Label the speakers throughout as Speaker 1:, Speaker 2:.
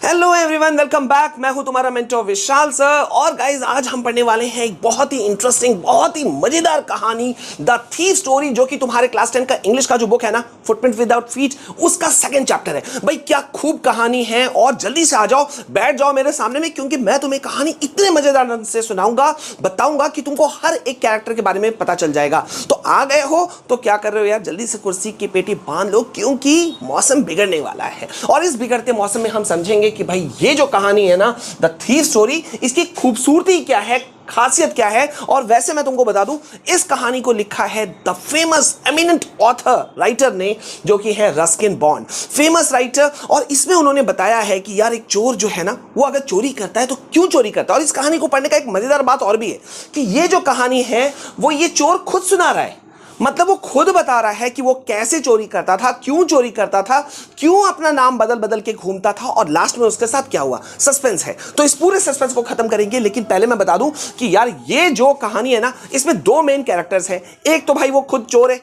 Speaker 1: Hello everyone, welcome back. मैं हूं तुम्हारा मेंटर विशाल सर। और गाइज आज हम पढ़ने वाले हैं एक बहुत ही इंटरेस्टिंग, बहुत ही मजेदार कहानी, द थीफ स्टोरी, जो कि तुम्हारे क्लास 10 का इंग्लिश का जो बुक है ना, फुटप्रिंट विदाउट फीट, उसका सेकंड चैप्टर है। भाई क्या खूब कहानी है। और जल्दी से आ जाओ, बैठ जाओ मेरे सामने में, क्योंकि मैं तुम्हें कहानी इतने मजेदार ढंग से सुनाऊंगा, बताऊंगा कि तुमको हर एक कैरेक्टर के बारे में पता चल जाएगा। तो आ गए हो तो क्या कर रहे हो यार, जल्दी से कुर्सी की पेटी बांध लो, क्योंकि मौसम बिगड़ने वाला है। और इस बिगड़ते मौसम में हम समझेंगे कि भाई ये जो कहानी है ना, द थीफ स्टोरी, इसकी खूबसूरती क्या है, खासियत क्या है। और वैसे मैं तुमको बता दूं, इस कहानी को लिखा है the famous eminent author writer ने, जो कि है रस्किन बॉन्ड, फेमस राइटर। और इसमें उन्होंने बताया है कि यार एक चोर जो है ना, वो अगर चोरी करता है तो क्यों चोरी करता है। और इस कहानी को पढ़ने का एक मजेदार बात और भी है कि ये जो कहानी है वो ये चोर खुद सुना रहा है। मतलब वो खुद बता रहा है कि वो कैसे चोरी करता था, क्यों चोरी करता था, क्यों अपना नाम बदल बदल के घूमता था, और लास्ट में उसके साथ क्या हुआ। सस्पेंस है, तो इस पूरे सस्पेंस को खत्म करेंगे। लेकिन पहले मैं बता दूं कि यार ये जो कहानी है ना, इसमें दो मेन कैरेक्टर्स हैं। एक तो भाई वो खुद चोर है,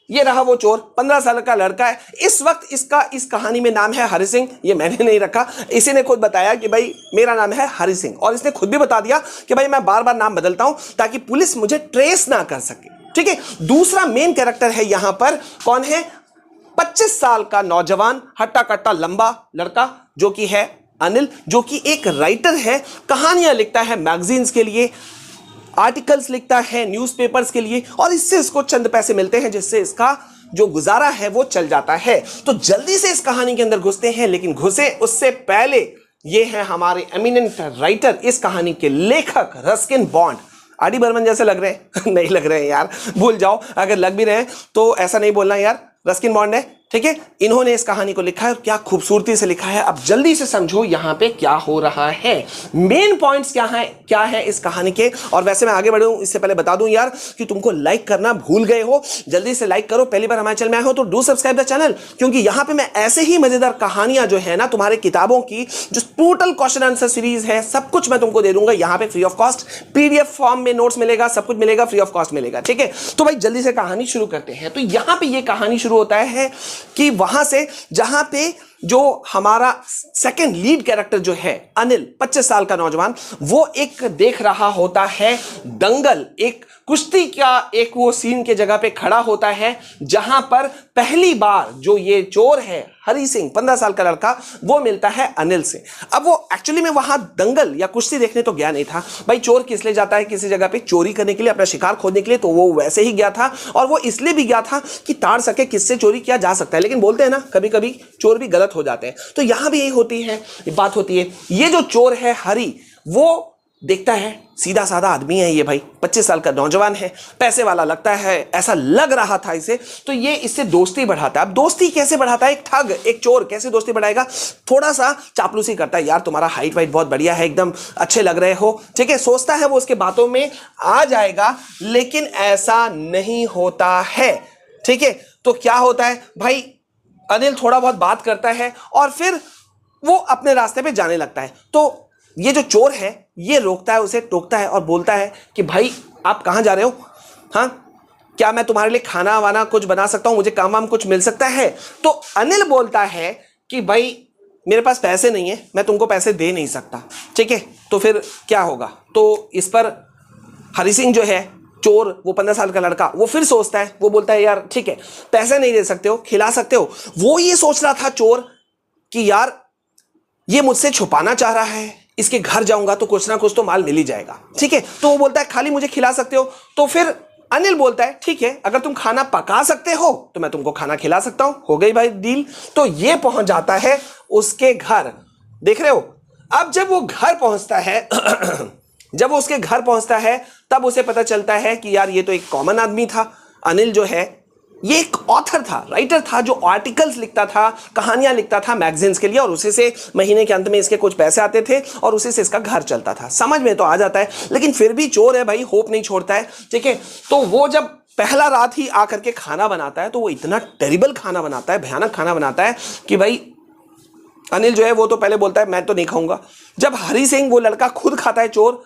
Speaker 1: ये रहा वो चोर, 15 साल का लड़का है। इस वक्त इसका इस कहानी में नाम है हरि सिंह। ये मैंने नहीं रखा, इसी ने खुद बताया कि भाई मेरा नाम है हरि सिंह। और इसने खुद भी बता दिया कि भाई मैं बार बार नाम बदलता हूं ताकि पुलिस मुझे ट्रेस ना कर सके। ठीक है, दूसरा मेन कैरेक्टर है यहां पर, कौन है? 25 साल का नौजवान, हट्टा कट्टा लंबा लड़का, जो कि है अनिल, जो कि एक राइटर है, कहानियां लिखता है मैगजीन्स के लिए, आर्टिकल्स लिखता है न्यूज़पेपर्स के लिए, और इससे इसको चंद पैसे मिलते हैं, जिससे इसका जो गुजारा है वो चल जाता है। तो जल्दी से इस कहानी के अंदर घुसते हैं, लेकिन घुसे उससे पहले ये है हमारे एमिनेंट राइटर, इस कहानी के लेखक रस्किन बॉन्ड। आर.डी. बर्मन जैसे लग रहे हैं? नहीं लग रहे हैं यार, भूल जाओ। अगर लग भी रहे हैं तो ऐसा नहीं बोलना यार, रस्किन बॉन्ड है। ठीक है, इन्होंने इस कहानी को लिखा है और क्या खूबसूरती से लिखा है। अब जल्दी से समझो यहां पे क्या हो रहा है, मेन पॉइंट्स क्या है इस कहानी के। और वैसे मैं आगे बढ़ूं इससे पहले बता दूं यार कि तुमको लाइक करना भूल गए हो, जल्दी से लाइक करो। पहली बार हमारे चैनल में आए हो तो डू सब्सक्राइब द चैनल, क्योंकि यहां पे मैं ऐसे ही मजेदार कहानियां जो है ना, तुम्हारे किताबों की जो टोटल क्वेश्चन आंसर सीरीज है, सब कुछ मैं तुमको दे दूंगा यहां पे free of cost. PDF form में नोट्स मिलेगा, सब कुछ मिलेगा, फ्री ऑफ कॉस्ट मिलेगा। ठीक है, तो भाई जल्दी से कहानी शुरू करते हैं। तो यहां पे ये कहानी शुरू होता है कि वहां से जहां पे जो हमारा सेकंड लीड कैरेक्टर जो है अनिल, 25 साल का नौजवान, वो एक देख रहा होता है दंगल, एक कुश्ती का एक वो सीन के जगह पे खड़ा होता है, जहां पर पहली बार जो ये चोर है हरि सिंह, 15 साल का लड़का, वो मिलता है अनिल से। अब वो एक्चुअली में वहां दंगल या कुश्ती देखने तो गया नहीं था। भाई चोर किस लिए जाता है किसी जगह पे? चोरी करने के लिए, अपना शिकार खोजने के लिए। तो वो वैसे ही गया था, और वो इसलिए भी गया था कि ताड़ सके किससे चोरी किया जा सकता है। लेकिन बोलते हैं ना, कभी कभी चोर भी गलत हो जाते हैं। तो यहां भी यही होती है, बात होती है। ये जो चोर है हरि, वो देखता है सीधा साधा आदमी है ये, भाई 25 साल का नौजवान है, पैसे वाला लगता है, ऐसा लग रहा था इसे। तो ये इससे दोस्ती बढ़ाता है। अब दोस्ती कैसे बढ़ाता है? एक ठग, एक चोर कैसे दोस्ती बढ़ाएगा? थोड़ा सा चापलूसी करता है, यार तुम्हारा हाइट वाइट बहुत बढ़िया है, एकदम अच्छे लग रहे हो। ठीक है, सोचता है वो उसके बातों में आ जाएगा, लेकिन ऐसा नहीं होता है। ठीक है, तो क्या होता है भाई, अनिल थोड़ा बहुत बात करता है और फिर वो अपने रास्ते पे जाने लगता है। तो ये जो चोर है ये रोकता है उसे, टोकता है और बोलता है कि भाई आप कहाँ जा रहे हो? हाँ, क्या मैं तुम्हारे लिए खाना वाना कुछ बना सकता हूँ? मुझे काम वाम कुछ मिल सकता है? तो अनिल बोलता है कि भाई मेरे पास पैसे नहीं है, मैं तुमको पैसे दे नहीं सकता। ठीक है, तो फिर क्या होगा? तो इस पर हरि सिंह जो है चोर, वो 15 साल का लड़का, वो फिर सोचता है, वो बोलता है यार ठीक है, पैसे नहीं दे सकते हो, खिला सकते हो। वो ये सोच रहा था चोर कि यार ये मुझसे छुपाना चाह रहा है, इसके घर जाऊंगा तो कुछ ना कुछ तो माल मिल ही जाएगा। ठीक है, तो वो बोलता है खाली मुझे खिला सकते हो। तो फिर अनिल बोलता है ठीक है, अगर तुम खाना पका सकते हो तो मैं तुमको खाना खिला सकता हूं। हो गई भाई डील। तो ये पहुंच जाता है उसके घर, देख रहे हो। अब जब वो घर पहुंचता है जब वो उसके घर पहुंचता है, तब उसे पता चलता है कि यार ये तो एक कॉमन आदमी था। अनिल जो है ये एक ऑथर था, राइटर था, जो आर्टिकल्स लिखता था, कहानियां लिखता था मैगजीन्स के लिए, और उसी से महीने के अंत में इसके कुछ पैसे आते थे और उसी से इसका घर चलता था। समझ में तो आ जाता है, लेकिन फिर भी चोर है भाई, होप नहीं छोड़ता है। ठीक है, तो वो जब पहला रात ही आकर के खाना बनाता है, तो वो इतना टेरिबल खाना बनाता है, भयानक खाना बनाता है कि भाई अनिल जो है वो तो पहले बोलता है मैं तो नहीं खाऊंगा। जब हरि सिंह, वो लड़का, खुद खाता है चोर,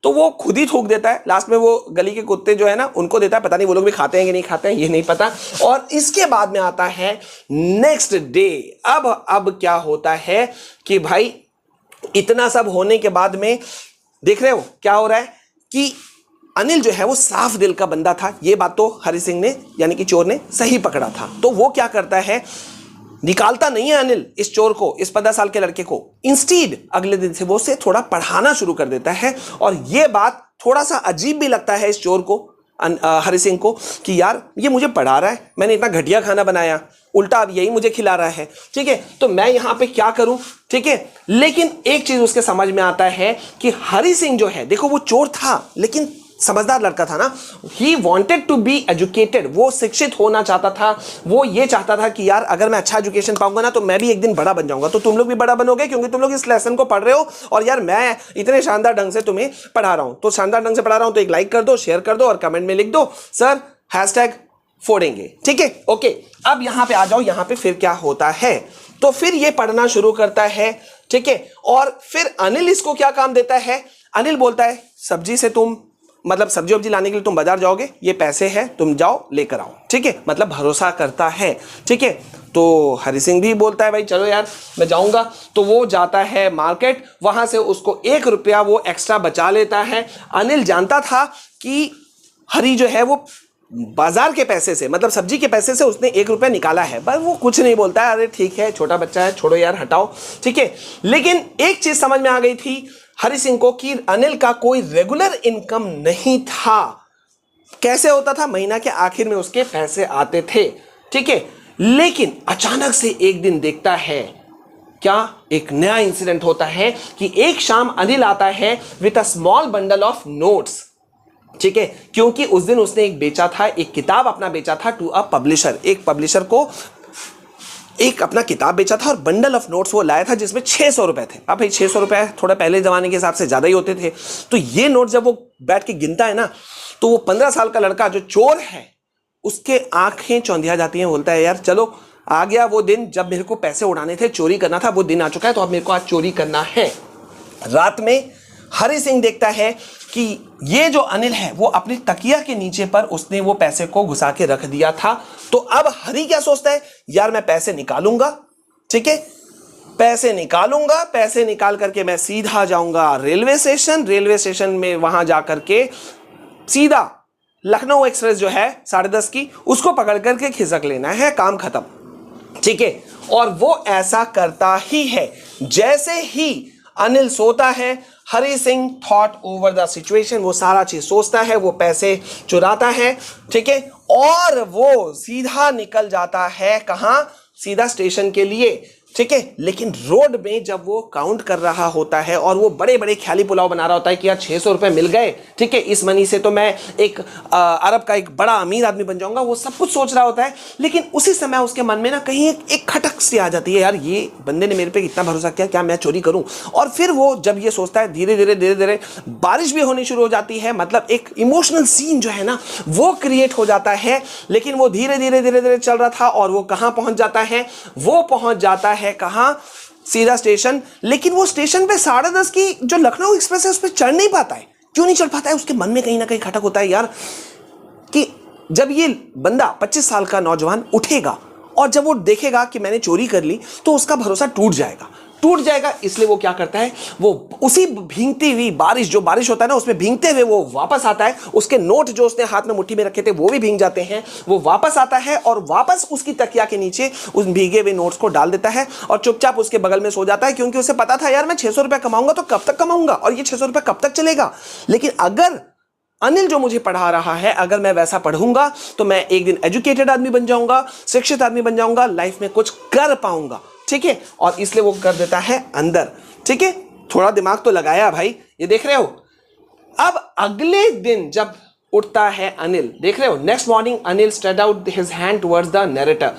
Speaker 1: तो वो खुद ही थूक देता है। लास्ट में वो गली के कुत्ते जो है ना उनको देता है, पता नहीं वो लोग भी खाते हैं कि नहीं खाते हैं, ये नहीं पता। और इसके बाद में आता है नेक्स्ट डे। अब क्या होता है कि भाई इतना सब होने के बाद में देख रहे हो क्या हो रहा है कि अनिल जो है वो साफ दिल का बंदा था, ये बात तो हरि सिंह ने यानी कि चोर ने सही पकड़ा था। तो वो क्या करता है, निकालता नहीं है अनिल इस चोर को, इस 15 साल के लड़के को, इंस्टीड अगले दिन से वो उसे थोड़ा पढ़ाना शुरू कर देता है। और ये बात थोड़ा सा अजीब भी लगता है इस चोर को, हरि सिंह को, कि यार ये मुझे पढ़ा रहा है, मैंने इतना घटिया खाना बनाया, उल्टा अब यही मुझे खिला रहा है, ठीक है, तो मैं यहां पे क्या करूं, ठीक है। लेकिन एक चीज उसके समझ में आता है कि हरि सिंह जो है, देखो वो चोर था लेकिन समझदार लड़का था ना, he wanted to be educated, वो शिक्षित होना चाहता था। वो ये चाहता था कि यार अगर मैं अच्छा एजुकेशन पाऊंगा ना तो मैं भी एक दिन बड़ा बन जाऊंगा, तो तुम लोग भी बड़ा बनोगे क्योंकि तुम लोग इस लेसन को पढ़ रहे हो और यार मैं इतने शानदार ढंग से तुम्हें पढ़ा रहा हूं, तो शानदार ढंग से पढ़ा रहा हूं तो एक लाइक कर दो, शेयर कर दो और कमेंट में लिख दो सर हैशटैग फोड़ेंगे, ठीक है, ओके। अब यहां पे आ जाओ, यहां पे फिर क्या होता है, तो फिर ये पढ़ना शुरू करता है, ठीक है। और फिर अनिल इसको क्या काम देता है, अनिल बोलता है सब्जी से तुम मतलब सब्जी वब्जी लाने के लिए तुम बाजार जाओगे, ये पैसे हैं तुम जाओ लेकर आओ, ठीक है, मतलब भरोसा करता है, ठीक है। तो हरि सिंह भी बोलता है भाई चलो यार मैं जाऊंगा, तो वो जाता है मार्केट, वहां से उसको 1 रुपया वो एक्स्ट्रा बचा लेता है। अनिल जानता था कि हरि जो है वो बाजार के पैसे से मतलब सब्जी के पैसे से उसने 1 रुपया निकाला है, पर वो कुछ नहीं बोलता है, अरे ठीक है छोटा बच्चा है छोड़ो यार हटाओ, ठीक है। लेकिन एक चीज समझ में आ गई थी हरि सिंह को कि अनिल का कोई रेगुलर इनकम नहीं था। कैसे होता था, महीना के आखिर में उसके पैसे आते थे, ठीक है। लेकिन अचानक से एक दिन देखता है क्या, एक नया इंसिडेंट होता है कि एक शाम अनिल आता है with a small bundle of notes, ठीक है, क्योंकि उस दिन उसने एक बेचा था, एक किताब अपना बेचा था टू अ पब्लिशर, एक पब्लिशर को एक अपना किताब बेचा था और बंडल ऑफ नोट्स वो लाया था जिसमें 600 रुपए थे। अब भाई 600 रुपए थोड़ा पहले जमाने के हिसाब से ज्यादा ही होते थे, तो ये नोट जब वो बैठ के गिनता है ना, तो वो 15 साल का लड़का जो चोर है उसके आंखें चौंधिया जाती हैं, बोलता है यार चलो आ गया वो दिन जब मेरे को पैसे उड़ाने थे, चोरी करना था, वो दिन आ चुका है, तो अब मेरे को आज चोरी करना है। रात में हरि सिंह देखता है कि ये जो अनिल है वो अपनी तकिया के नीचे पर उसने वो पैसे को घुसा के रख दिया था। तो अब हरि क्या सोचता है, यार मैं पैसे निकालूंगा, ठीक है, पैसे निकालूंगा, पैसे निकाल करके मैं सीधा जाऊंगा रेलवे स्टेशन, रेलवे स्टेशन में वहां जाकर के सीधा लखनऊ एक्सप्रेस जो है 10:30 की, उसको पकड़ करके खिसक लेना है, काम खत्म, ठीक है। और वो ऐसा करता ही है। जैसे ही अनिल सोता है, Hari Singh thought over the situation, वो सारा चीज सोचता है, वो पैसे चुराता है, ठीक है, और वो सीधा निकल जाता है कहां, सीधा स्टेशन के लिए, ठीक है। लेकिन रोड में जब वो काउंट कर रहा होता है और वो बड़े बड़े ख्याली पुलाव बना रहा होता है कि यार 600 रुपए मिल गए, ठीक है, इस मनी से तो मैं एक अरब का एक बड़ा अमीर आदमी बन जाऊंगा, वो सब कुछ सोच रहा होता है। लेकिन उसी समय उसके मन में ना कहीं एक खटक सी आ जाती है, यार ये बंदे ने मेरे पे इतना भरोसा किया, क्या मैं चोरी करूं। और फिर वो जब ये सोचता है, धीरे धीरे बारिश भी होनी शुरू हो जाती है, मतलब एक इमोशनल सीन जो है ना वो क्रिएट हो जाता है। लेकिन वो धीरे धीरे चल रहा था और वो कहां पहुंच जाता है, वो पहुंच जाता है कहां, सीधा स्टेशन। लेकिन वो स्टेशन पे 10:30 की जो लखनऊ एक्सप्रेस है उस पर चढ़ नहीं पाता है। क्यों नहीं चढ़ पाता है, उसके मन में कहीं ना कहीं खटक होता है यार कि जब ये बंदा 25 साल का नौजवान उठेगा और जब वो देखेगा कि मैंने चोरी कर ली तो उसका भरोसा टूट जाएगा। इसलिए वो क्या करता है, वो उसी भींगती हुई बारिश, जो बारिश होता है ना उसमें भींगते हुए वो वापस आता है। उसके नोट जो उसने हाथ में मुट्ठी में रखे थे वो भी भींग जाते हैं। वो वापस आता है और वापस उसकी तकिया के नीचे उस भीगे हुए नोट्स को डाल देता है और चुपचाप उसके बगल में सो जाता है, क्योंकि उसे पता था यार मैं 600 रुपया कमाऊंगा तो कब तक कमाऊंगा और ये 600 रुपया कब तक चलेगा। लेकिन अगर अनिल जो मुझे पढ़ा रहा है, अगर मैं वैसा पढ़ूंगा तो मैं एक दिन एजुकेटेड आदमी बन जाऊंगा, शिक्षित आदमी बन जाऊंगा, लाइफ में कुछ कर पाऊंगा, ठीक है। और इसलिए वो कर देता है अंदर, ठीक है। थोड़ा दिमाग तो लगाया भाई, ये देख रहे हो। अब अगले दिन जब उठता है अनिल, देख रहे हो, next morning Anil straight out his hand towards the narrator,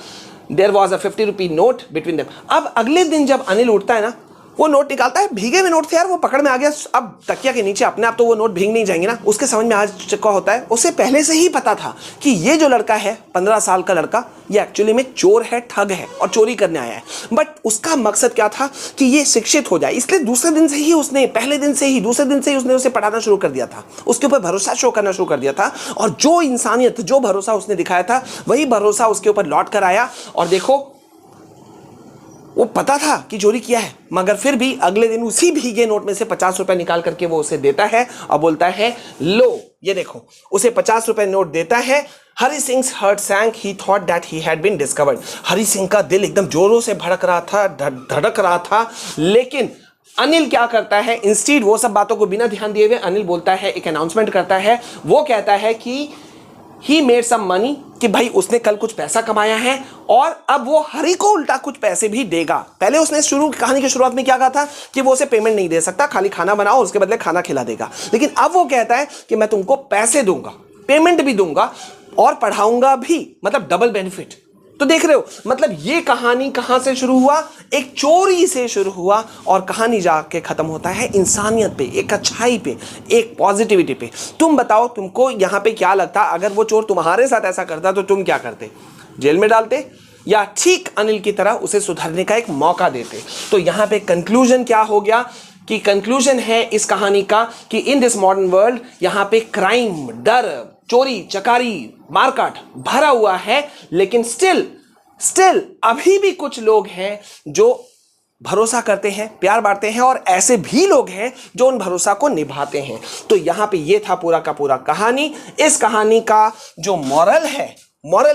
Speaker 1: there was a 50 rupee note between them. अब अगले दिन जब अनिल उठता है ना, वो नोट निकालता है, भीगे हुए नोट थे यार, वो पकड़ में आ गया। अब तकिया के नीचे अपने आप तो वो नोट भीग नहीं जाएंगे ना, उसके समझ में आ चुका होता है। उसे पहले से ही पता था कि ये जो लड़का है 15 साल का लड़का, ये एक्चुअली में चोर है, ठग है और चोरी करने आया है। बट उसका मकसद क्या था कि ये शिक्षित हो जाए, इसलिए दूसरे दिन से ही उसने, पहले दिन से ही, दूसरे दिन से ही उसने उसे पढ़ाना शुरू कर दिया था, उसके ऊपर भरोसा शो करना शुरू कर दिया था। और जो इंसानियत, जो भरोसा उसने दिखाया था, वही भरोसा उसके ऊपर लौट कर आया। और देखो वो पता था कि चोरी किया है, मगर फिर भी अगले दिन उसी भीगे नोट में से 50 रुपए निकाल करके वो उसे देता है और बोलता है लो ये देखो। उसे 50 रुपए नोट देता है। Hari Singh heart sank, he thought that he had been discovered. Hari Singh का दिल एकदम जोरों से भड़क रहा था, धड़क रहा था। लेकिन अनिल क्या करता है, इंस्टीड वो सब बातों को बिना ध्यान दिए हुए अनिल बोलता है, एक अनाउंसमेंट करता है। वो कहता है कि ही मेड सम मनी, कि भाई उसने कल कुछ पैसा कमाया है और अब वो हरी को उल्टा कुछ पैसे भी देगा। पहले उसने कहानी की शुरुआत में क्या कहा था कि वो उसे पेमेंट नहीं दे सकता, खाली खाना बनाओ और उसके बदले खाना खिला देगा। लेकिन अब वो कहता है कि मैं तुमको पैसे दूंगा, पेमेंट भी दूंगा और पढ़ाऊंगा भी, मतलब डबल बेनिफिट। तो देख रहे हो, मतलब ये कहानी कहां से शुरू हुआ, एक चोरी से शुरू हुआ और कहानी जाके खत्म होता है इंसानियत पे, एक अच्छाई पे, एक पॉजिटिविटी पे। तुम बताओ, तुमको यहां पे क्या लगता, अगर वो चोर तुम्हारे साथ ऐसा करता तो तुम क्या करते? जेल में डालते या ठीक अनिल की तरह उसे सुधरने का एक मौका देते? तो यहां पे कंक्लूजन क्या हो गया कि कंक्लूजन है इस कहानी का कि इन दिस मॉडर्न वर्ल्ड यहां पे क्राइम, डर, चोरी चकारी, मारकाट भरा हुआ है, लेकिन स्टिल अभी भी कुछ लोग हैं जो भरोसा करते हैं, प्यार बांटते हैं, और ऐसे भी लोग हैं जो उन भरोसा को निभाते हैं। तो यहां पे ये था पूरा का पूरा कहानी। इस कहानी का जो मॉरल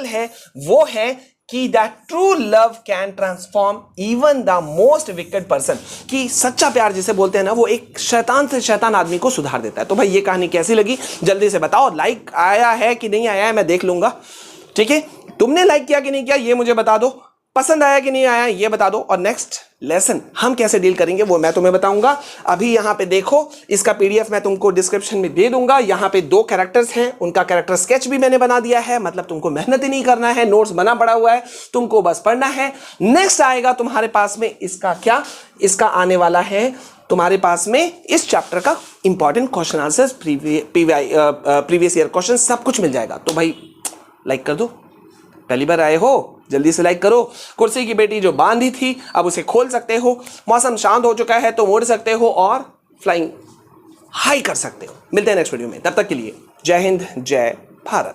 Speaker 1: है वो है कि that true love can transform even the most wicked person, कि सच्चा प्यार जिसे बोलते हैं ना, वो एक शैतान से शैतान आदमी को सुधार देता है। तो भाई ये कहानी कैसी लगी जल्दी से बताओ। लाइक आया है कि नहीं आया है मैं देख लूंगा, ठीक है? तुमने लाइक किया कि नहीं किया ये मुझे बता दो, पसंद आया कि नहीं आया ये बता दो, और नेक्स्ट लेसन हम कैसे डील करेंगे वो मैं तुम्हें बताऊंगा। अभी यहां पे देखो, इसका पीडीएफ मैं तुमको डिस्क्रिप्शन में दे दूंगा। यहां पे 2 कैरेक्टर्स हैं, उनका कैरेक्टर स्केच भी मैंने बना दिया है, मतलब तुमको मेहनत ही नहीं करना है, नोट्स बना पड़ा हुआ है, तुमको बस पढ़ना है। नेक्स्ट आएगा तुम्हारे पास में इसका आने वाला है तुम्हारे पास में इस चैप्टर का important question answers, previous year question सब कुछ मिल जाएगा। तो भाई लाइक कर दो, पहली बार आए हो जल्दी से लाइक करो। कुर्सी की बेटी जो बांधी थी अब उसे खोल सकते हो, मौसम शांत हो चुका है तो मोड़ सकते हो और फ्लाइंग हाई कर सकते हो। मिलते हैं नेक्स्ट वीडियो में, तब तक के लिए जय हिंद, जय भारत।